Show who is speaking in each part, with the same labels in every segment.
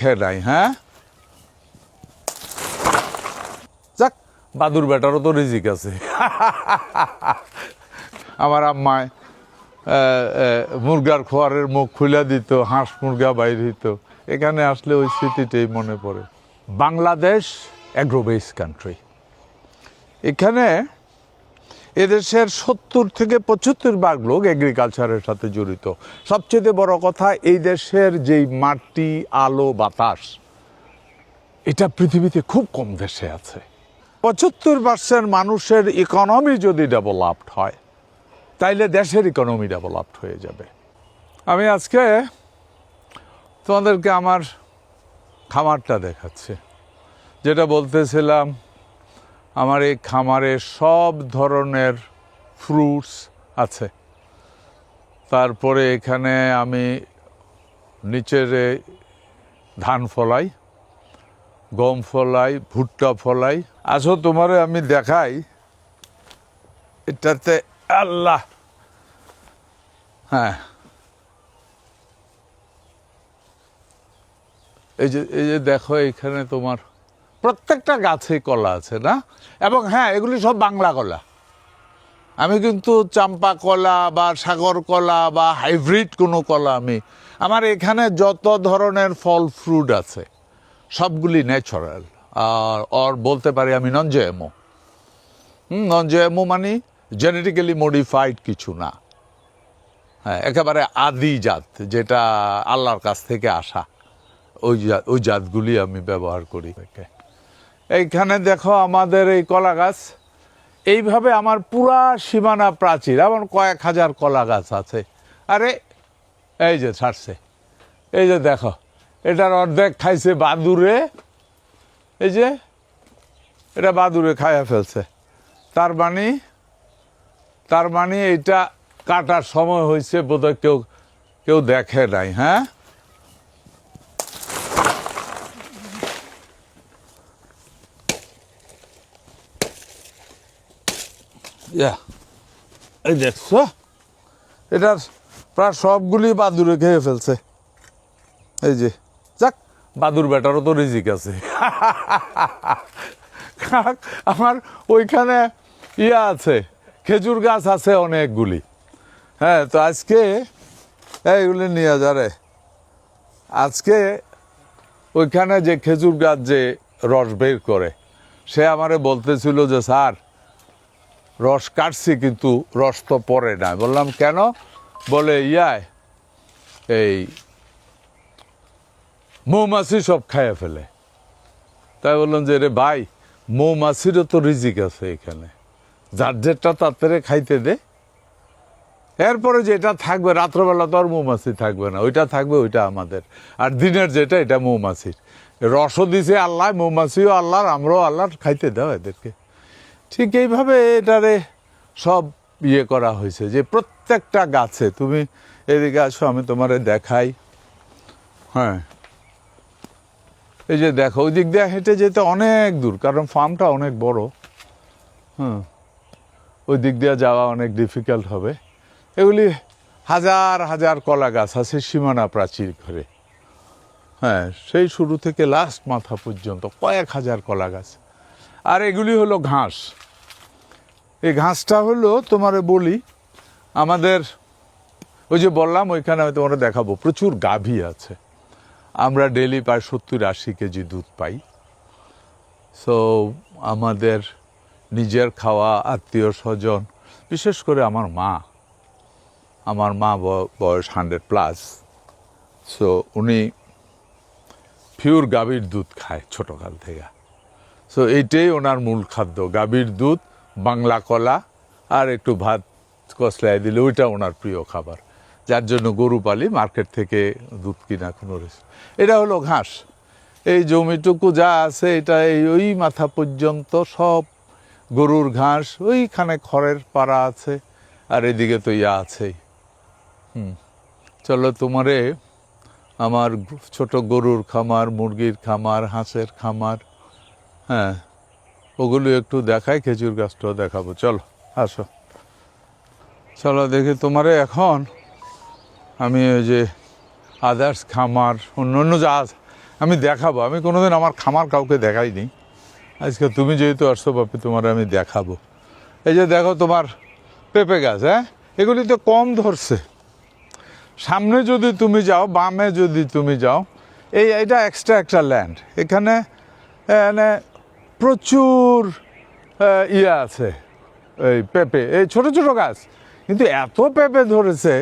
Speaker 1: নাই। হ্যাঁ, যাক, বাদুর বেটারও তো রিজিক আছে। আমার আম্মায় মুরগার খোয়ারের মুখ খুলে দিত, হাঁস মুরগা বাইর হইত। এখানে আসলে ওই স্মৃতিটাই মনে পড়ে। Bangladesh agro base country. এখানে এদেশের 70 থেকে 75% লোক এগ্রিকালচারের সাথে জড়িত। সবচেয়ে বড় কথা, এই দেশের যেই মাটি, আলো, বাতাস, এটা পৃথিবীতে খুব কম দেশে আছে। 75% মানুষের ইকোনমি যদি ডেভেলপড হয়, তাইলে দেশের ইকোনমি ডেভেলপড হয়ে যাবে। আমি আজকে তোমাদেরকে আমার খামারটা দেখাচ্ছি। যেটা বলতেছিলাম, আমার এই খামারে সব ধরনের ফ্রুটস আছে। তারপরে এখানে আমি নিচের ধান ফলাই, গম ফলাই, ভুট্টা ফলাই। আসো তোমারে আমি দেখাই। এটাতে আল্লাহ, হ্যাঁ, এই যে দেখো, এখানে তোমার প্রত্যেকটা গাছে কলা আছে না? এবং হ্যাঁ, এগুলি সব বাংলা কলা। আমি কিন্তু চাম্পা কলা বা সাগর কলা বা হাইব্রিড কোনো কলা আমার এখানে যত ধরনের ফল ফ্রুট আছে সবগুলি ন্যাচারাল। আর বলতে পারি আমি নন জিএমও। নন জিএমও মানে জেনেটিক্যালি মডিফাইড কিছু না। হ্যাঁ, একেবারে আদি জাত, যেটা আল্লাহর কাছ থেকে আসা, ওই জাতগুলি আমি ব্যবহার করি। এইখানে দেখো আমাদের এই কলা গাছ। এইভাবে আমার পুরা সীমানা প্রাচীর, আমার কয়েক হাজার কলা গাছ আছে। আরে এই যে ছাড়ছে, এই যে দেখো, এটার অর্ধেক খাইছে বাদুরে। এই যে এটা বাদুরে খাইয়া ফেলছে। তার মানে এটা কাটার সময় হয়েছে, বোধহয় কেউ দেখে নাই। হ্যাঁ, এই দেখছো, এটার প্রায় সবগুলি বাদুরে খেয়ে ফেলছে। এই যে, যাক, বাদুর বেটারও তো রিজিক আছে। আমার ওইখানে আছে, খেজুর গাছ আছে অনেকগুলি। হ্যাঁ, তো আজকে এইগুলি নিয়ে যারে, আজকে ওইখানে যে খেজুর গাছ যে রস বের করে, সে আমারে বলতেছিল যে স্যার, রস কাটছি কিন্তু রস তো পড়ে না। বললাম কেন? বলে এই মৌমাছি সব খাইয়া ফেলে। তাই বললাম যে রে ভাই, মৌমাছিরও তো রিজিক আছে এখানে, যার যেটা তাড়াতাড়ি খাইতে দে। এরপরে যেটা থাকবে, রাত্রবেলা তো আর মৌমাছি থাকবে না, ওইটা থাকবে, ওইটা আমাদের। আর দিনের যেটা, এটা মৌমাছির। রসও দিছে আল্লাহ, মৌমাছিও আল্লাহর, আমরাও আল্লাহর, খাইতে দাও এদেরকে। ঠিক এইভাবে এটারে সব করা হয়েছে, যে প্রত্যেকটা গাছে, তুমি এদিকে আসো, আমি তোমারে দেখাই। হ্যাঁ, এই যে দেখো, ওই দিক দিয়ে হেঁটে যেতে অনেক দূর, কারণ ফার্মটা অনেক বড়। হ্যাঁ, ওই দিক দিয়ে যাওয়া অনেক ডিফিকাল্ট হবে। এগুলি হাজার হাজার কলা গাছ আছে সীমানা প্রাচীর ঘরে। হ্যাঁ, সেই শুরু থেকে লাস্ট মাথা পর্যন্ত কয়েক হাজার কলা গাছ। আর এগুলি হলো ঘাস। এই ঘাসটা হলো, তোমারে বলি, আমাদের ওই যে বললাম, ওইখানে আমি তোমার দেখাবো, প্রচুর গাভী আছে। আমরা ডেইলি প্রায় 70-80 কেজি দুধ পাই। সো আমাদের নিজের খাওয়া, আত্মীয় স্বজন, বিশেষ করে আমার মা বয়স 100+। সো উনি পিওর গাভীর দুধ খায় ছোটকাল থেকে। সো এইটাই ওনার মূল খাদ্য, গাভীর দুধ, বাংলা কলা, আর একটু ভাত কসলাই দিলে ওইটা ওনার প্রিয় খাবার। যার জন্য গরু পালি, মার্কেট থেকে দুধ কিনা কোনো রিস্ক। এটা হলো ঘাস। এই জমিটুকু যা আছে, এটা ওই মাথা পর্যন্ত সব গরুর ঘাস। ওইখানে খড়ের পাড়া আছে, আর এদিকে তো আছেই। চলো তোমারে আমার ছোট গরুর খামার, মুরগির খামার, হাঁসের খামার, হ্যাঁ, ওগুলো একটু দেখাই, খেজুর গাছটাও দেখাবো। চলো আসো, চলো দেখি তোমারে। এখন আমি ওই যে আদার্স খামার, অন্য যা আমি দেখাবো, আমি কোনোদিন আমার খামার কাউকে দেখাইনি, আজকে তুমি যেহেতু আসছো বাপি তোমার আমি দেখাবো। এই যে দেখো তোমার পেঁপে গাছ, হ্যাঁ এগুলি তো কম ধরছে। সামনে যদি তুমি যাও, বামে যদি তুমি যাও, এটা এক্সট্রা একটা ল্যান্ড, এখানে প্রচুর ইয়ে আছে এই পেঁপে, এই ছোট ছোট গাছ, কিন্তু এত পেঁপে ধরেছে,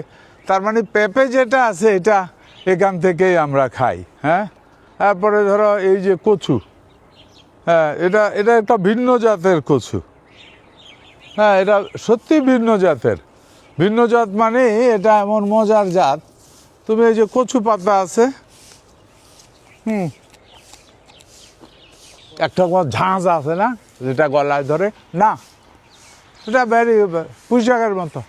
Speaker 1: তার মানে পেঁপে যেটা আছে এটা এখান থেকেই আমরা খাই। হ্যাঁ, তারপরে ধরো এই যে কচু, হ্যাঁ এটা এটা একটা ভিন্ন জাতের কচু, হ্যাঁ এটা সত্যি ভিন্ন জাতের। ভিন্ন জাত মানে এটা এমন মজার জাত, তুমি এই যে কচু পাতা আছে, একটা ঝাঁঝ আছে না যেটা গলায় ধরে, না এটা ভেরি পুঁইশাকের মতো,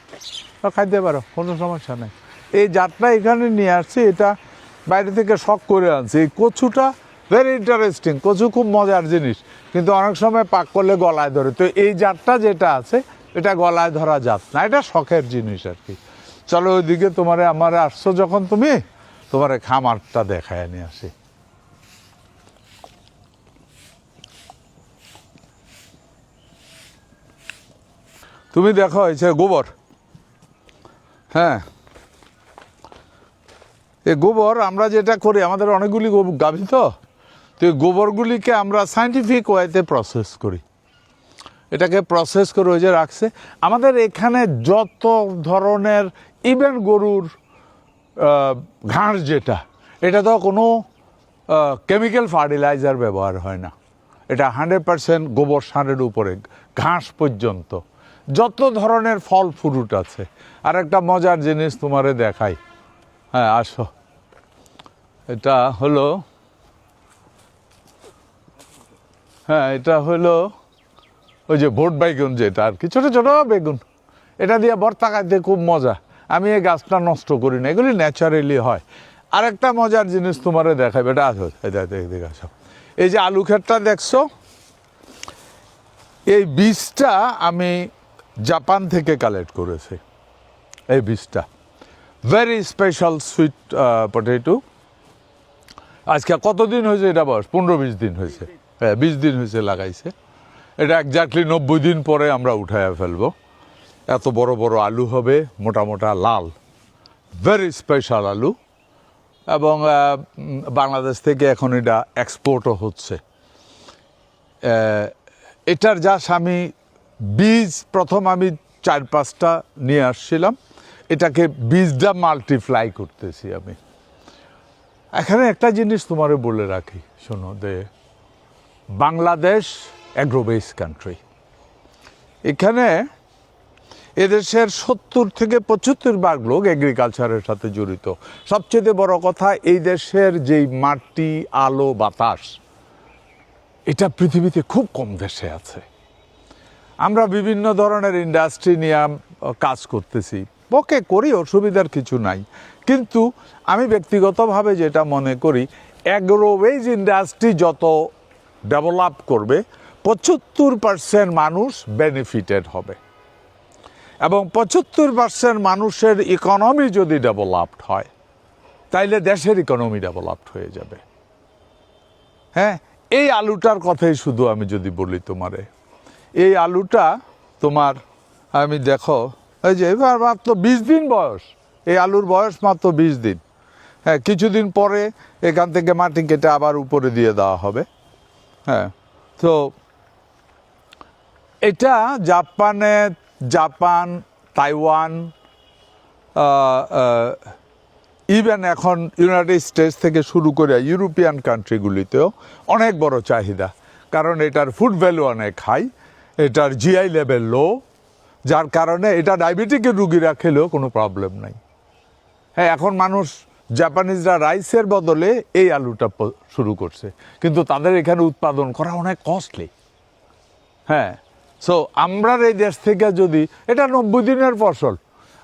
Speaker 1: খাইতে পারো, কোনো সমস্যা নেই। এই জাতটা এখানে নিয়ে আসছি, এটা বাইরে থেকে শখ করে আনছি। এই কচুটা ভেরি ইন্টারেস্টিং, কচু খুব মজার জিনিস, কিন্তু অনেক সময় পাক করলে গলায় ধরে। তো এই জাতটা যেটা আছে এটা গলায় ধরা জাত না, এটা শখের জিনিস আর কি। চলো ওইদিকে তোমারে আমার আসছো যখন, তুমি তোমার খামারটা দেখায় নিয়ে আসি। তুমি দেখো হয়েছে গোবর, হ্যাঁ এই গোবর আমরা যেটা করি, আমাদের অনেকগুলি গাভী তো এই গোবরগুলিকে আমরা সায়েন্টিফিক ওয়েতে প্রসেস করি, এটাকে প্রসেস করে ওই যে রাখছে। আমাদের এখানে যত ধরনের ইভেন গরুর ঘাস যেটা, এটা তো কোনো কেমিক্যাল ফার্টিলাইজার ব্যবহার হয় না, এটা 100% গোবর সারের উপরে, ঘাস পর্যন্ত যত ধরনের ফল ফ্রুট আছে। আর একটা মজার জিনিস তোমারে দেখাই, হ্যাঁ আসো, এটা হলো, হ্যাঁ এটা হলো ওই যে ভোট বেগুন যেটা আর কি, ছোটো ছোটো বেগুন, এটা দিয়ে ভর্তা খাইতে খুব মজা। আমি এই গাছটা নষ্ট করি না, এগুলি ন্যাচারালি হয়। আর একটা মজার জিনিস তোমারে দেখাবে, এটা আসো দেখে আসো, এই যে আলু ক্ষেতটা দেখছো, এই বীজটা আমি জাপান থেকে কালেক্ট করেছি। এই বীজটা ভেরি স্পেশাল সুইট পটেটো। আজকে কতদিন হয়েছে এটা বয়স? 15-20 দিন হয়েছে, হ্যাঁ 20 দিন হয়েছে লাগাইছে। এটা একজাক্টলি 90 দিন পরে আমরা উঠাইয়া ফেলবো। এত বড় বড় আলু হবে, মোটা মোটা লাল, ভেরি স্পেশাল আলু। এবং বাংলাদেশ থেকে এখন এটা এক্সপোর্টও হচ্ছে। এটার জাস্ট আমি বীজ প্রথম আমি 4-5টা নিয়ে আসছিলাম, এটাকে বীজটা মাল্টিপ্লাই করতেছি আমি। এখানে একটা জিনিস তোমারে বলে রাখি, শোনো, যে বাংলাদেশ অ্যাগ্রোবেস কান্ট্রি, এখানে এদেশের 70-75% লোক এগ্রিকালচারের সাথে জড়িত। সবচেয়ে বড় কথা, এই দেশের যেই মাটি, আলো, বাতাস, এটা পৃথিবীতে খুব কম দেশে আছে। আমরা বিভিন্ন ধরনের ইন্ডাস্ট্রি নিয়ে কাজ করতেছি, ওকে করি, অসুবিধার কিছু নাই। কিন্তু আমি ব্যক্তিগতভাবে যেটা মনে করি, অ্যাগ্রোবেজ ইন্ডাস্ট্রি যত ডেভেলপ করবে, 75% মানুষ বেনিফিটেড হবে। এবং 75% মানুষের ইকোনমি যদি ডেভেলপড হয়, তাইলে দেশের ইকোনমি ডেভেলপড হয়ে যাবে। হ্যাঁ, এই আলুটার কথাই শুধু আমি যদি বলি তোমারে, এই আলুটা তোমার, আমি দেখো এই যে এবার মাত্র 20 দিন বয়স, এই আলুর বয়স মাত্র 20 দিন। হ্যাঁ, কিছুদিন পরে এখান থেকে মাটি কেটে আবার উপরে দিয়ে দেওয়া হবে। হ্যাঁ, তো এটা জাপান, তাইওয়ান, ইভেন এখন ইউনাইটেড স্টেটস থেকে শুরু করে ইউরোপিয়ান কান্ট্রিগুলিতেও অনেক বড় চাহিদা, কারণ এটার ফুড ভ্যালু অনেক হাই, এটার জিআই লেভেল লো, যার কারণে এটা ডায়াবেটিকের রুগীরা খেলেও কোনো প্রবলেম নাই। হ্যাঁ, এখন মানুষ, জাপানিজরা রাইসের বদলে এই আলুটা শুরু করছে, কিন্তু তাদের এখানে উৎপাদন করা অনেক কস্টলি। হ্যাঁ, সো আমরা এই দেশ থেকে যদি, এটা 90 দিনের ফসল,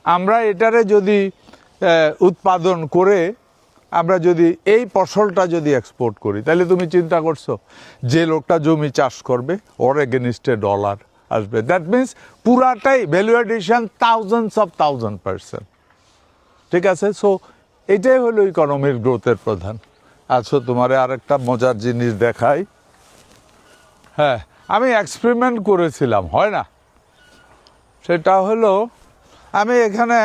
Speaker 1: আমরা এটারে যদি উৎপাদন করে আমরা যদি এই ফসলটা যদি এক্সপোর্ট করি, তাহলে তুমি চিন্তা করছো যে লোকটা জমি চাষ করবে ওর এগেনিস্টে ডলার আসবে। দ্যাট মিনস পুরাটাই ভ্যালু এডিশন থাউজেন্ডস %। ঠিক আছে, সো এটাই হলো ইকোনমির গ্রোথের প্রধান। আচ্ছা, তোমারে আরেকটা মজার জিনিস দেখাই। হ্যাঁ, আমি এক্সপেরিমেন্ট করেছিলাম, হয় না? সেটা হলো আমি এখানে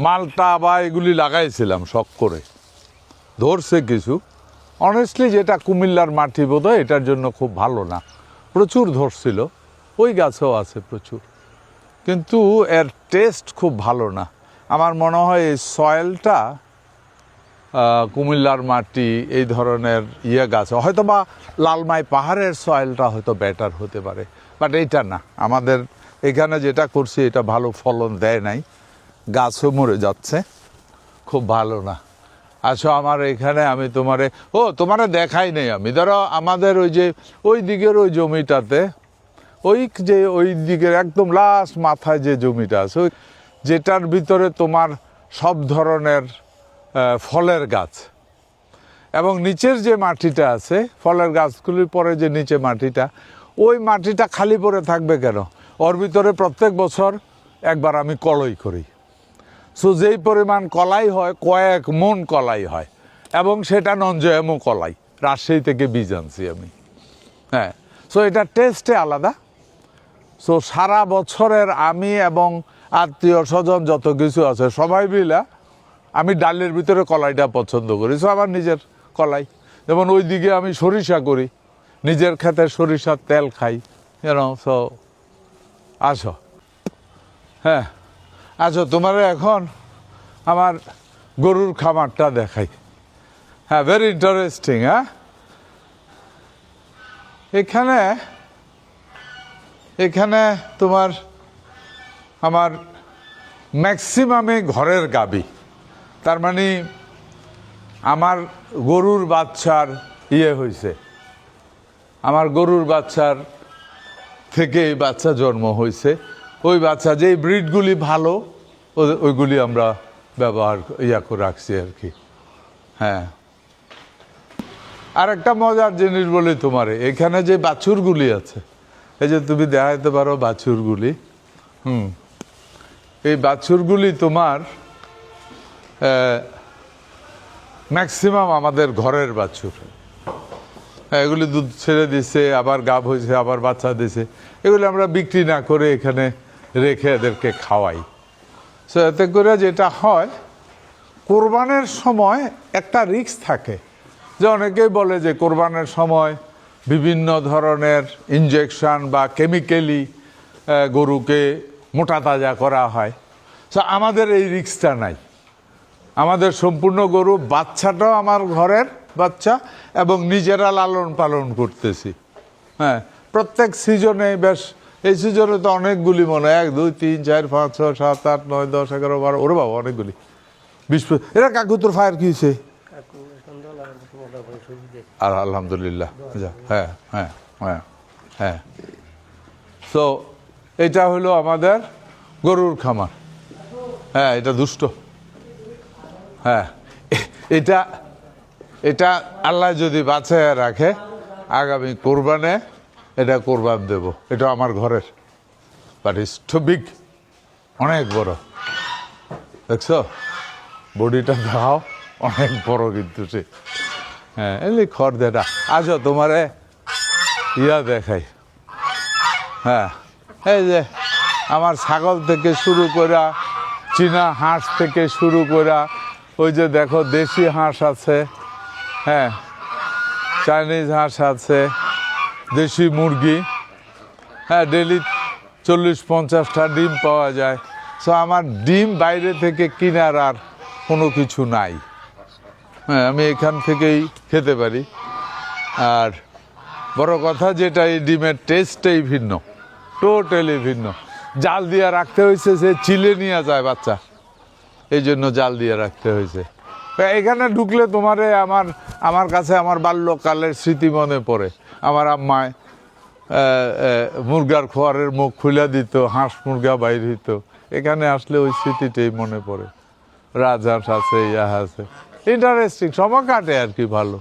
Speaker 1: মালটা বা এগুলি লাগাইছিলাম শখ করে, ধরছে কিছু। অনেস্টলি যেটা কুমিল্লার মাটি বোধহয় এটার জন্য খুব ভালো না, প্রচুর ধরছিল, ওই গাছও আছে প্রচুর, কিন্তু এর টেস্ট খুব ভালো না। আমার মনে হয় এই সয়েলটা কুমিল্লার মাটি এই ধরনের গাছ, হয়তো বা লালমাই পাহাড়ের সয়েলটা হয়তো বেটার হতে পারে, বাট এইটা না। আমাদের এখানে যেটা করছি এটা ভালো ফলন দেয় নাই, গাছও মরে যাচ্ছে, খুব ভালো না। আচ্ছা, আমার এখানে আমি তোমারে দেখাই নেই আমি। ধরো আমাদের ওই দিকের ওই জমিটাতে, ওই দিকের একদম লাস্ট মাথায় যে জমিটা আছে, ওই যেটার ভিতরে তোমার সব ধরনের ফলের গাছ, এবং নিচের যে মাটিটা আছে ফলের গাছগুলির পরে যে নিচে মাটিটা, ওই মাটিটা খালি পড়ে থাকবে কেন? ওর ভিতরে প্রত্যেক বছর একবার আমি কলাই করি। সো যেই পরিমাণ কলাই হয়, কয়েক মন কলাই হয়, এবং সেটা ননজেএমও কলাই, রাজশাহী থেকে বীজ আনছি আমি। হ্যাঁ, সো এটা টেস্টে আলাদা। সো সারা বছরের আমি এবং আত্মীয় স্বজন যত কিছু আছে সবাই মিলে আমি ডালের ভিতরে কলাইটা পছন্দ করি। সো আমার নিজের কলাই, যেমন ওই দিকে আমি সরিষা করি, নিজের ক্ষেতের সরিষার তেল খাই, সো আসো। হ্যাঁ, আচ্ছা, তোমার এখন আমার গরুর খামারটা দেখাই। হ্যাঁ, ভেরি ইন্টারেস্টিং। হ্যাঁ, এখানে তোমার আমার ম্যাক্সিমামে ঘরের গাবি, তার মানে আমার গরুর বাচ্চার হয়েছে, আমার গরুর বাচ্চার থেকে এই বাচ্চা জন্ম হয়েছে। ওই বাচ্চা যেই ব্রিডগুলি ভালো ওইগুলি আমরা ব্যবহার করে রাখছি আর কি। হ্যাঁ, আর একটা মজার জিনিস বলি তোমারে, এখানে যে বাছুরগুলি আছে, এই যে তুমি দেখাইতে পারো বাছুরগুলি, এই বাছুরগুলি তোমার ম্যাক্সিমাম আমাদের ঘরের বাছুর। এগুলি দুধ ছেড়ে দিছে, আবার গাব হয়েছে, আবার বাচ্চা দিছে, এগুলি আমরা বিক্রি না করে এখানে রেখে এদেরকে খাওয়াই। সো এতে করে যেটা হয়, কোরবানের সময় একটা রিস্ক থাকে, যে অনেকেই বলে যে কোরবানের সময় বিভিন্ন ধরনের ইনজেকশন বা কেমিক্যালি গরুকে মোটা তাজা করা হয়। সো আমাদের এই রিস্কটা নাই, আমাদের সম্পূর্ণ গরু, বাচ্চাটাও আমার ঘরের বাচ্চা, এবং নিজেরা লালন পালন করতেছি। হ্যাঁ, প্রত্যেক সিজনে, বেশ এই সিজনে তো অনেকগুলি, মনে হয় 1, 2, 3, 4, 5, 6, 7, 8, 9, 10, 11, 12, ওরে বাবা অনেকগুলি, 20। এরা কাকু তোর ফায়ার কি হয়েছে? আর আলহামদুলিল্লাহ। হ্যাঁ হ্যাঁ হ্যাঁ হ্যাঁ। তো এটা হলো আমাদের গরুর খামার। হ্যাঁ, এটা দুষ্ট। হ্যাঁ, এটা আল্লাহ যদি বাঁচায় রাখে, আগামী কোরবানে এটা কোরবান দেব। এটা আমার ঘরের, বাট ইটস টু বিগ, অনেক বড়। দেখছো বডিটা দেখাও, অনেক বড় কিন্তু সে। হ্যাঁ, এমনি খড় দেটা। আচ্ছা, তোমারে দেখাই। হ্যাঁ, এই যে আমার ছাগল থেকে শুরু করে, চীনা হাঁস থেকে শুরু করে, ওই যে দেখো দেশি হাঁস আছে, হ্যাঁ, চাইনিজ হাঁস আছে, দেশি মুরগি। হ্যাঁ, ডেলি 40-50টা ডিম পাওয়া যায়। সো আমার ডিম বাইরে থেকে কেনার আর কোনো কিছু নাই। হ্যাঁ, আমি এখান থেকেই খেতে পারি। আর বড় কথা যেটা, এই ডিমের টেস্টটাই ভিন্ন, টোটালি ভিন্ন। জাল দিয়ে রাখতে হয়েছে, সে চিলে নিয়ে যায় বাচ্চা, এই জন্য জাল দিয়ে রাখতে হয়েছে। এখানে ঢুকলে তোমারে আমার কাছে আমার বাল্যকালের স্মৃতি মনে পড়ে। আমার আম্মায় মুরগার খোয়ারের মুখ খুলে দিত, হাঁস মুরগা বাইর হইত। এখানে আসলে ওই স্মৃতিটাই মনে পড়ে। রাজহাঁস আছে, আছে, ইন্টারেস্টিং, সময় কাটে আর কি ভালো।